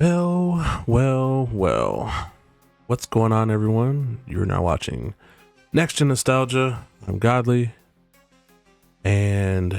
Well. What's going on, everyone? You're now watching Next Gen Nostalgia. I'm Godly, and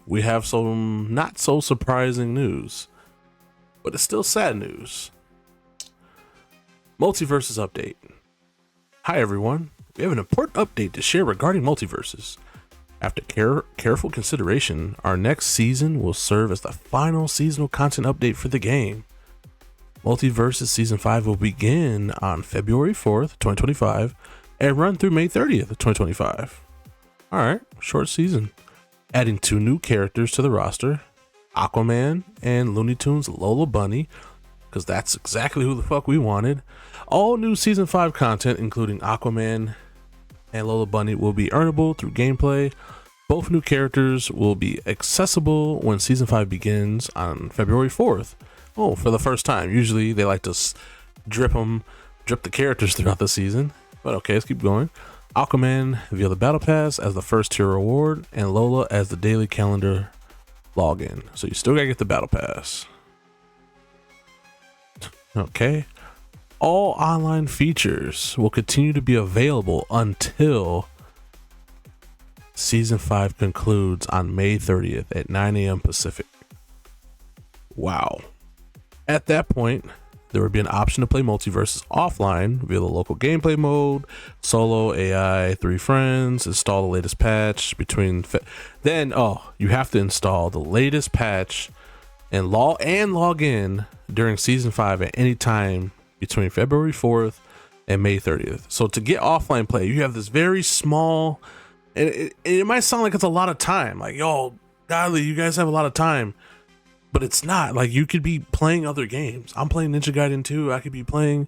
we have some not so surprising news, but it's still sad news. MultiVersus update. Hi, everyone. We have an important update to share regarding MultiVersus. After careful consideration, our next season will serve as the final seasonal content update for the game. MultiVersus Season 5 will begin on February 4th, 2025 and run through May 30th, 2025. Alright, short season. Adding 2 new characters to the roster, Aquaman and Looney Tunes Lola Bunny, because that's exactly who the fuck we wanted. All new Season 5 content, including Aquaman and Lola Bunny, will be earnable through gameplay. Both new characters will be accessible when Season 5 begins on February 4th. Oh, for the first time. Usually they like to drip the characters throughout the season. But okay, let's keep going. Aquaman via the Battle Pass as the first tier reward, and Lola as the daily calendar login. So you still gotta get the Battle Pass. Okay. All online features will continue to be available until Season 5 concludes on May 30th at 9 a.m. Pacific. Wow. At that point, there would be an option to play MultiVersus offline via the local gameplay mode, solo, AI, 3 friends, install the latest patch you have to install the latest patch and log in during Season 5 at any time between February 4th and May 30th. So to get offline play, you have this very small, and it might sound like it's a lot of time. Like, yo, godly, you guys have a lot of time. But it's not. Like, you could be playing other games. I'm playing Ninja Gaiden 2. I could be playing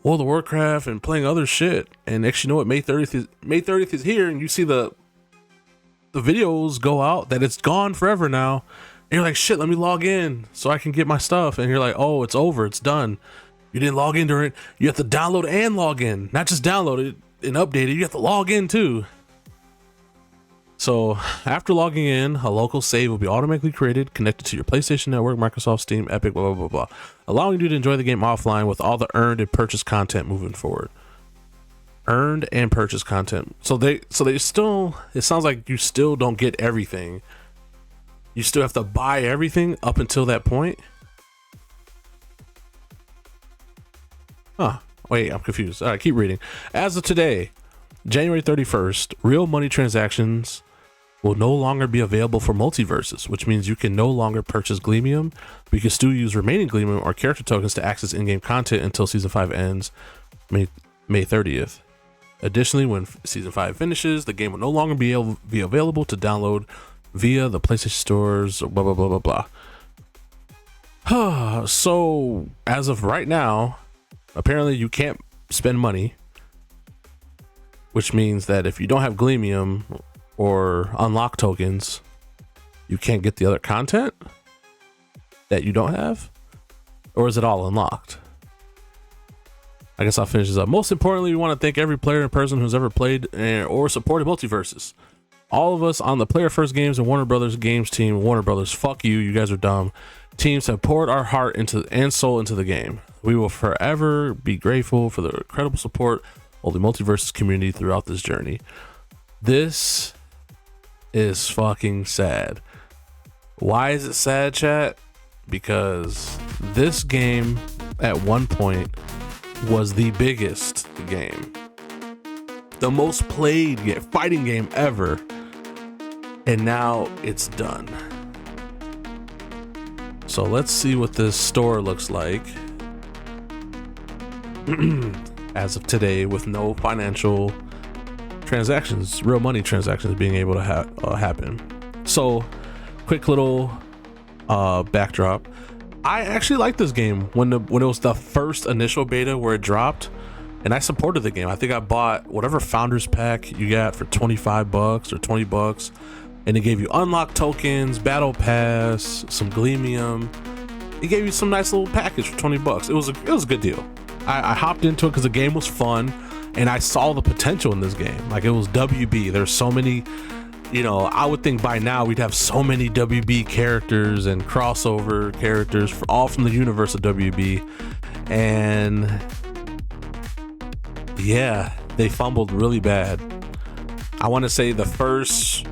World of Warcraft and playing other shit. And next, you know what? May 30th is here, and you see the videos go out that it's gone forever now. And you're like, shit, let me log in so I can get my stuff. And you're like, oh, it's over. It's done. You didn't log in during it. You have to download and log in. Not just download it and update it. You have to log in too. So after logging in, a local save will be automatically created, connected to your PlayStation Network, Microsoft, Steam, Epic, blah, blah, blah, blah, allowing you to enjoy the game offline with all the earned and purchased content moving forward. Earned and purchased content. So they still, it sounds like you still don't get everything. You still have to buy everything up until that point. Huh. Wait, I'm confused. All right, keep reading. As of today, January 31st, real money transactions will no longer be available for MultiVersus, which means you can no longer purchase Gleamium, but you can still use remaining Gleamium or character tokens to access in-game content until Season 5 ends May 30th. Additionally, when Season 5 finishes, the game will no longer be available to download via the PlayStation stores, blah, blah, blah, blah, blah. So, as of right now, apparently you can't spend money, which means that if you don't have Gleamium or unlock tokens, you can't get the other content that you don't have? Or is it all unlocked? I guess I'll finish this up. Most importantly, we want to thank every player and person who's ever played or supported MultiVersus. All of us on the Player First Games and Warner Brothers Games team. Warner Brothers, fuck you, you guys are dumb. Teams have poured our heart and soul into the game. We will forever be grateful for the incredible support of the MultiVersus community throughout this journey. This is fucking sad. Why is it sad, chat? Because this game at one point was the biggest game, the most played fighting game ever, and now it's done. So let's see what this store looks like as of today, with no financial transactions, real money transactions being able to happen. So quick little backdrop. I actually liked this game when it was the first initial beta where it dropped, and I supported the game. I think I bought whatever founders pack you got for $25 or $20, and it gave you unlock tokens, battle pass, some Gleamium. It gave you some nice little package for $20. It was a good deal. I hopped into it because the game was fun, and I saw the potential in this game. Like, it was WB. There's so many I would think by now we'd have so many WB characters and crossover characters all from the universe of WB. And yeah, they fumbled really bad. I want to say the first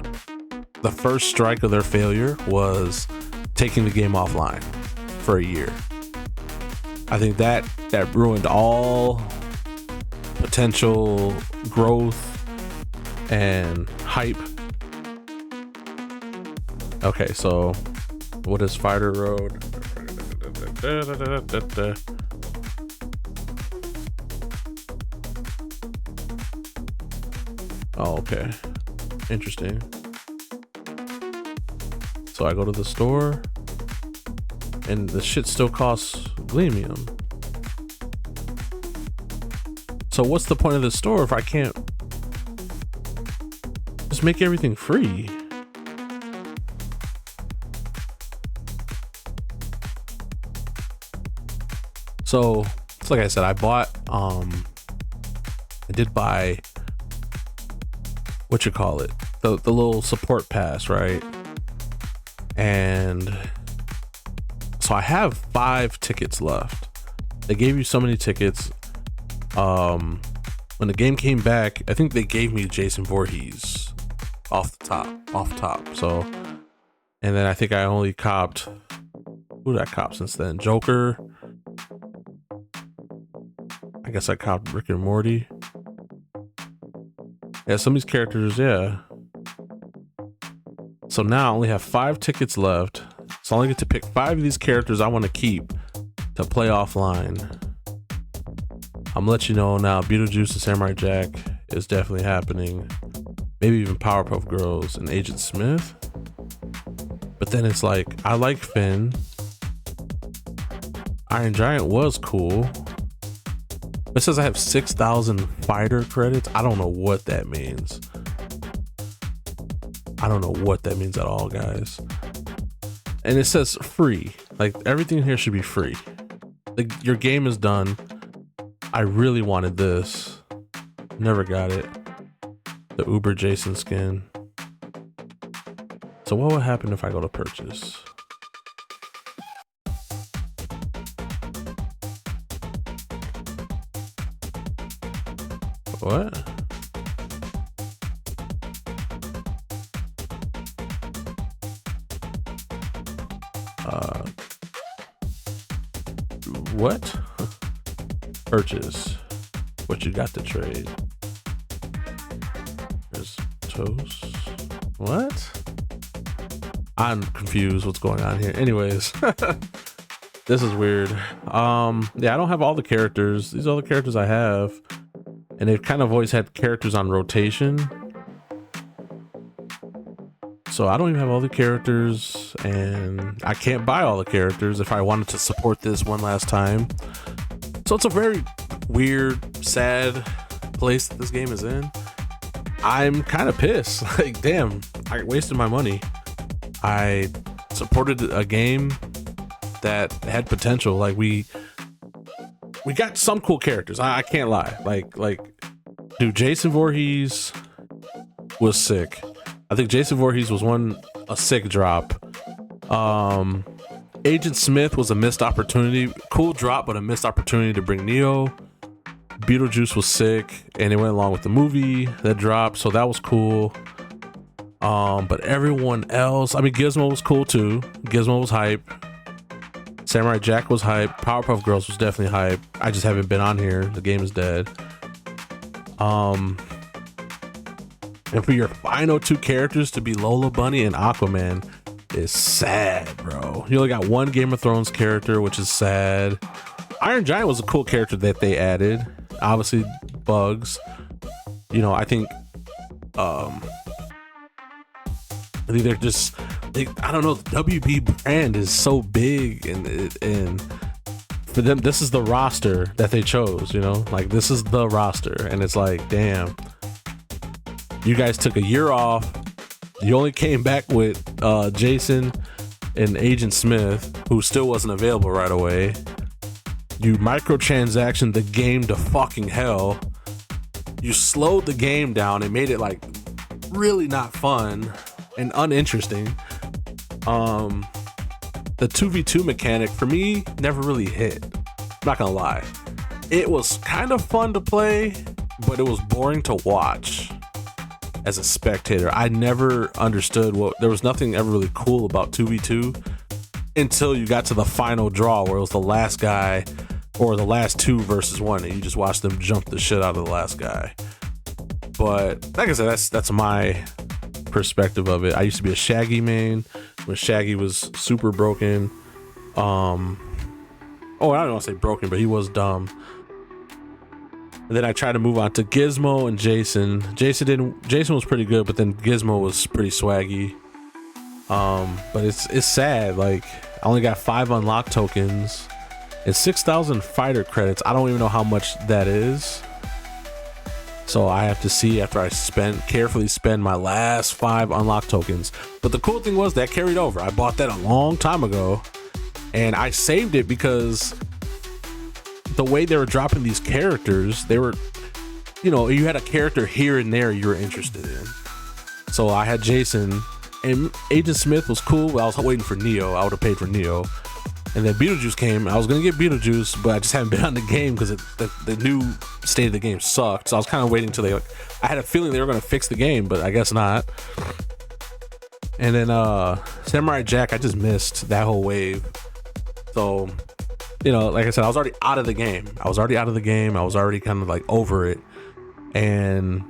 strike of their failure was taking the game offline for a year. I think that ruined all potential growth and hype. Okay, so what is Fighter Road? Oh, okay. Interesting. So I go to the store and the shit still costs Gleamium. So what's the point of the store if I can't just make everything free? So it's like I said, I did buy the little support pass, right? And so I have 5 tickets left. They gave you so many tickets. When the game came back, I think they gave me Jason Voorhees off top. So, and then I think I only copped, who did I cop since then? Joker. I guess I copped Rick and Morty. Yeah, some of these characters, yeah. So now I only have 5 tickets left. So I only get to pick 5 of these characters I want to keep to play offline. I'm letting you know now, Beetlejuice and Samurai Jack is definitely happening. Maybe even Powerpuff Girls and Agent Smith. But then it's like, I like Finn. Iron Giant was cool. It says I have 6,000 fighter credits. I don't know what that means. I don't know what that means at all, guys. And it says free. Like, everything here should be free. Like, your game is done. I really wanted this. Never got it. The Uber Jason skin. So what would happen if I go to purchase? What? What? Purchase. What you got to trade? There's toast. What? I'm confused what's going on here. Anyways, this is weird. Yeah, I don't have all the characters. These are all the characters I have. And they've kind of always had characters on rotation. So I don't even have all the characters, and I can't buy all the characters if I wanted to support this one last time. So it's a very weird, sad place that this game is in. I'm kind of pissed. Like, damn, I wasted my money. I supported a game that had potential. Like, we got some cool characters. I can't lie. Like, dude, Jason Voorhees was sick. I think Jason Voorhees was a sick drop. Agent Smith was a missed opportunity. Cool drop, but a missed opportunity to bring Neo. Beetlejuice was sick, and it went along with the movie that dropped, so that was cool. But everyone else, I mean, Gizmo was cool too. Gizmo was hype. Samurai Jack was hype. Powerpuff Girls was definitely hype. I just haven't been on here. The game is dead. And for your final 2 characters to be Lola Bunny and Aquaman is sad, bro. You only got 1 Game of Thrones character, which is sad. Iron Giant was a cool character that they added. Obviously, Bugs. I think they're just, I don't know, the WB brand is so big, and for them, this is the roster that they chose, like, this is the roster, and it's like, damn, you guys took a year off. You only came back with Jason and Agent Smith, who still wasn't available right away. You microtransactioned the game to fucking hell. You slowed the game down and made it like really not fun and uninteresting. The 2v2 mechanic for me never really hit. I'm not gonna lie. It was kind of fun to play, but it was boring to watch as a spectator. I never understood there was nothing ever really cool about 2v2 until you got to the final draw where it was the last guy or the last two versus one, and you just watched them jump the shit out of the last guy. But like I said, that's my perspective of it. I used to be a Shaggy main when Shaggy was super broken. I don't want to say broken, but he was dumb. And then I tried to move on to Gizmo and Jason. Jason was pretty good, but then Gizmo was pretty swaggy. But it's sad. Like, I only got 5 unlock tokens and 6,000 fighter credits. I don't even know how much that is. So I have to see after I carefully spend my last 5 unlock tokens. But the cool thing was that carried over. I bought that a long time ago, and I saved it because the way they were dropping these characters, they were, you had a character here and there you were interested in. So I had Jason, and Agent Smith was cool, but I was waiting for Neo. I would have paid for Neo. And then Beetlejuice came. I was going to get Beetlejuice, but I just haven't been on the game because the new state of the game sucked. So I was kind of waiting until I had a feeling they were going to fix the game, but I guess not. And then Samurai Jack, I just missed that whole wave. So, like I said, I was already out of the game. I was already kind of like over it. And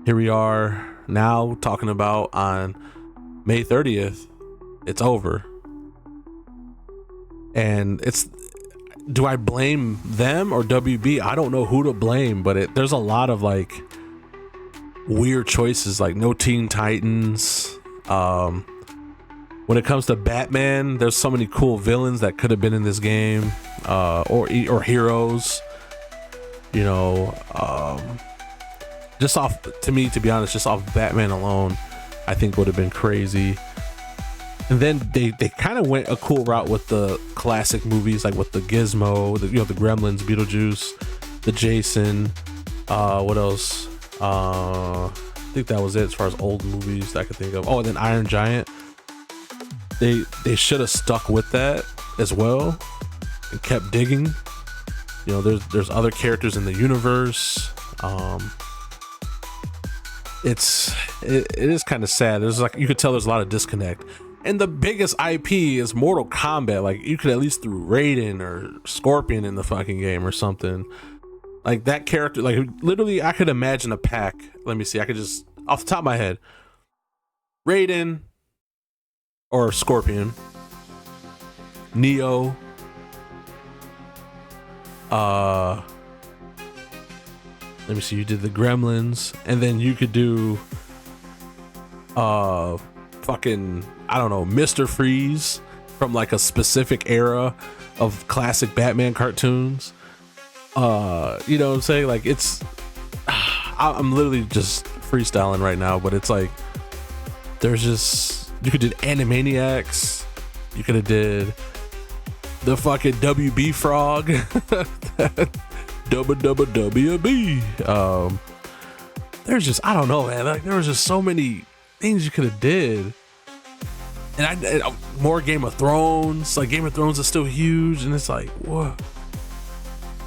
here we are now talking about on May 30th, it's over. And do I blame them or WB? I don't know who to blame, but there's a lot of like weird choices, like no Teen Titans. When it comes to Batman, there's so many cool villains that could have been in this game, or heroes. Just off, to me, to be honest, just off Batman alone, I think would have been crazy. And then they kind of went a cool route with the classic movies, like with the Gizmo, the Gremlins, Beetlejuice, the Jason. What else? I think that was it as far as old movies that I could think of. Oh, and then Iron Giant. They should have stuck with that as well and kept digging. There's other characters in the universe. It is kind of sad. You could tell there's a lot of disconnect. And the biggest IP is Mortal Kombat. Like, you could at least throw Raiden or Scorpion in the fucking game or something. Like, that character, like, literally, I could imagine a pack. Let me see. I could just, off the top of my head, Raiden or Scorpion, Neo, let me see. You did the Gremlins, and then you could do, fucking, I don't know, Mr. Freeze from like a specific era of classic Batman cartoons. You know what I'm saying? Like, I'm literally just freestyling right now, but it's like, you could do Animaniacs, you could have did the fucking WB Frog, WB. There's just, I don't know, man. Like, there was just so many things you could have did. And more Game of Thrones. Like, Game of Thrones is still huge, and it's like, what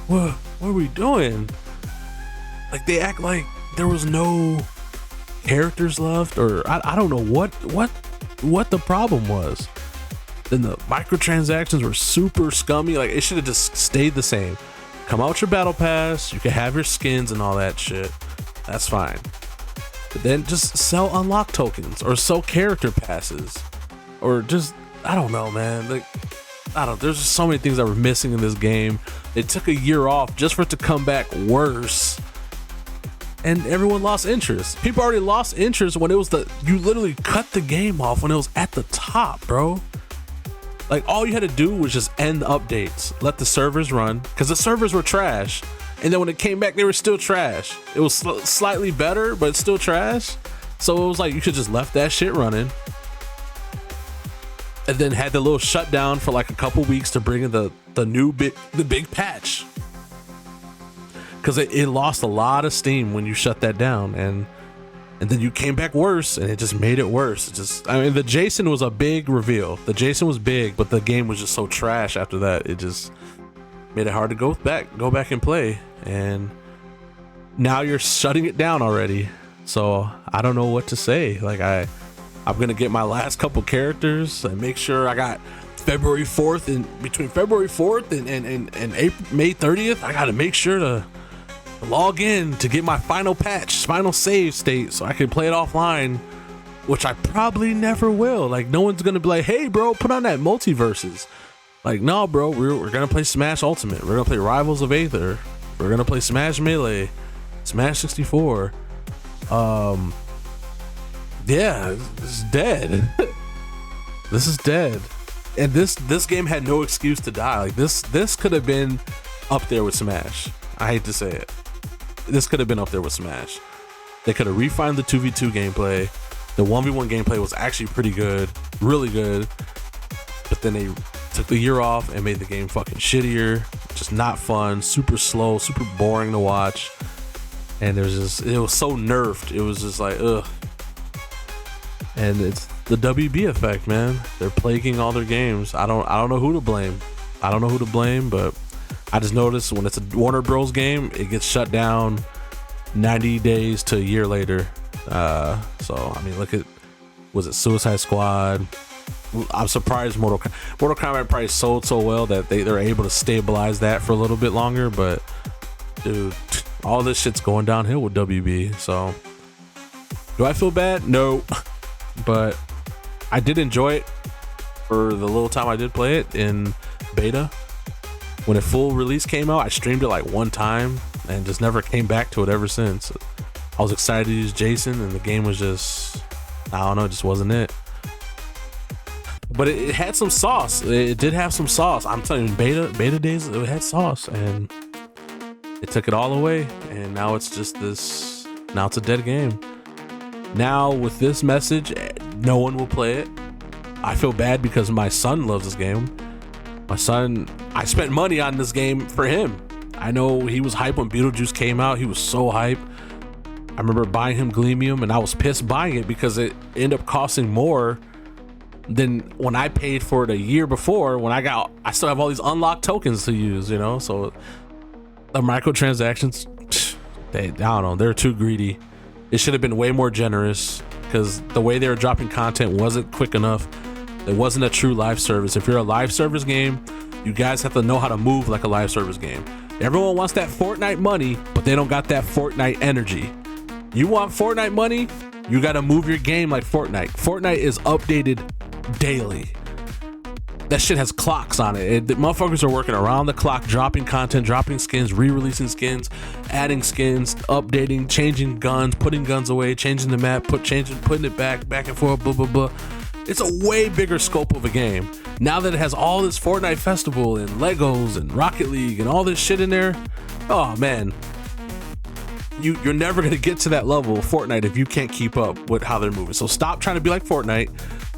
are we doing? Like, they act like there was no characters left, or I don't know what the problem was. Then the microtransactions were super scummy. Like, it should have just stayed the same. Come out with your battle pass, you can have your skins and all that shit. That's fine. But then just sell unlock tokens or sell character passes. Or just, I don't know, man. Like, there's just so many things that were missing in this game. It took a year off just for it to come back worse. And everyone lost interest. People already lost interest when it was you literally cut the game off when it was at the top, bro. Like, all you had to do was just end the updates, let the servers run, because the servers were trash. And then when it came back, they were still trash. It was slightly better, but it's still trash. So it was like, you could just left that shit running. And then had the little shutdown for like a couple weeks to bring in the big patch. Because it lost a lot of steam when you shut that down. And and then you came back worse, and it just made it worse. It just, I mean, the Jason was a big reveal. The Jason was big, but the game was just so trash after that. It just made it hard to go back and play. And now you're shutting it down already. So I don't know what to say. Like I'm gonna get my last couple characters and make sure I got February 4th, and between February 4th and April, May 30th, I gotta make sure to log in to get my final patch, final save state, so I can play it offline, which I probably never will. Like, no one's gonna be like, hey bro, put on that MultiVersus. Like, no bro, we're gonna play Smash Ultimate, we're gonna play Rivals of Aether, we're gonna play Smash Melee, Smash 64. Yeah, this is dead. This is dead. And this game had no excuse to die. Like, this could have been up there with Smash. I hate to say it. This could have been up there with Smash. They could have refined the 2v2 gameplay. The 1v1 gameplay was actually pretty good, really good. But then they took the year off and made the game fucking shittier, just not fun, super slow, super boring to watch. And it was so nerfed. It was just like, ugh. And it's the WB effect, man. They're plaguing all their games. I don't know who to blame. But I just noticed when it's a Warner Bros. Game, it gets shut down 90 days to a year later. So I mean, look at, was it Suicide Squad? I'm surprised Mortal Kombat probably sold so well that they're able to stabilize that for a little bit longer. But dude, all this shit's going downhill with WB. So do I feel bad? No. But I did enjoy it for the little time I did play it in beta. When a full release came out, I streamed it like one time and just never came back to it ever since. I was excited to use Jason, and the game was just, I don't know, it just wasn't it. But it had some sauce. It did have some sauce. I'm telling you, beta days, it had sauce, and it took it all away. And now it's just this, now it's a dead game. Now with this message, no one will play it. I feel bad because my son loves this game. My son, I spent money on this game for him. I know he was hyped when Beetlejuice came out. He was so hyped. I remember buying him Gleamium, and I was pissed buying it because it ended up costing more than when I paid for it a year before. When I still have all these unlocked tokens to use, you know. So the microtransactions, I don't know, they're too greedy. It should have been way more generous, because the way they were dropping content wasn't quick enough. It wasn't a true live service. If you're a live service game, you guys have to know how to move like a live service game. Everyone wants that Fortnite money, but they don't got that Fortnite energy. You want Fortnite money? You got to move your game like Fortnite. Fortnite is updated daily. That shit has clocks on it. The motherfuckers are working around the clock, dropping content, dropping skins, re-releasing skins, adding skins, updating, changing guns, putting guns away, changing the map, putting it back and forth, blah, blah, blah. It's a way bigger scope of a game. Now that it has all this Fortnite Festival and Legos and Rocket League and all this shit in there, oh man, you're never gonna get to that level of Fortnite if you can't keep up with how they're moving. So stop trying to be like Fortnite.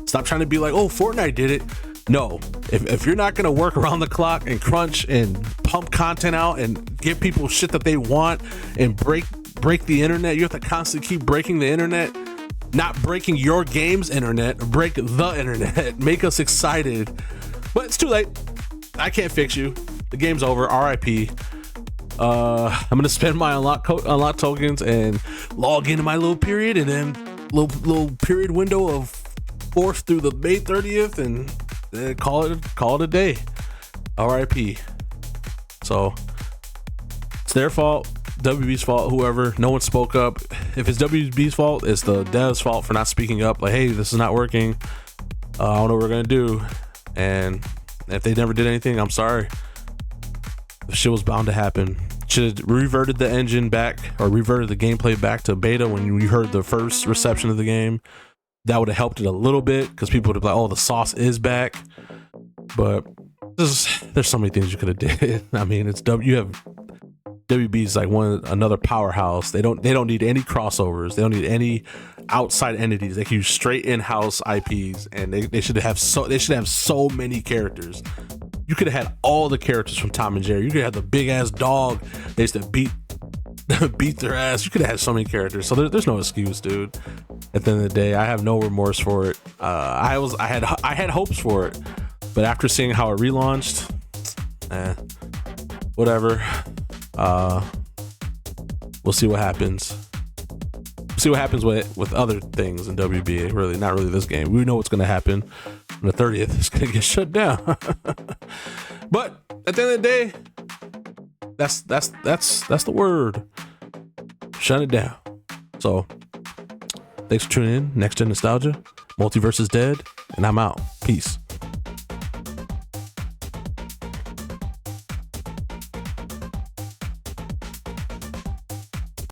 Stop trying to be like, oh, Fortnite did it. No, if you're not gonna work around the clock and crunch and pump content out and give people shit that they want and break the internet, you have to constantly keep breaking the internet. Not breaking your game's internet, break the internet. Make us excited. But it's too late. I can't fix you. The game's over. RIP. I'm gonna spend my unlock tokens and log into my little period, and then little period window of 4th through the May 30th, and then call it a day. RIP. So it's their fault. WB's fault, whoever. No one spoke up. If it's WB's fault, it's the devs' fault for not speaking up. Like, hey, this is not working. I don't know what we're gonna do. And if they never did anything, I'm sorry. The shit was bound to happen. Should have reverted the engine back, or reverted the gameplay back to beta when you heard the first reception of the game. That would have helped it a little bit, because people would have been like, oh, the sauce is back. But there's so many things you could have did. I mean, you have WB's like another powerhouse. They don't need any crossovers. They don't need any outside entities. They can use straight in-house IPs, and they should have so many characters. You could have had all the characters from Tom and Jerry. You could have the big ass dog they used to beat beat their ass. You could have had so many characters, so there's no excuse, dude. At the end of the day, I have no remorse for it. I had hopes for it, but after seeing how it relaunched, whatever. We'll see what happens. See what happens with other things in WBA. Really, not really this game. We know what's going to happen. On the 30th, it's going to get shut down. But at the end of the day, that's the word. Shut it down. So, thanks for tuning in. Next Gen Nostalgia. MultiVersus dead, and I'm out. Peace.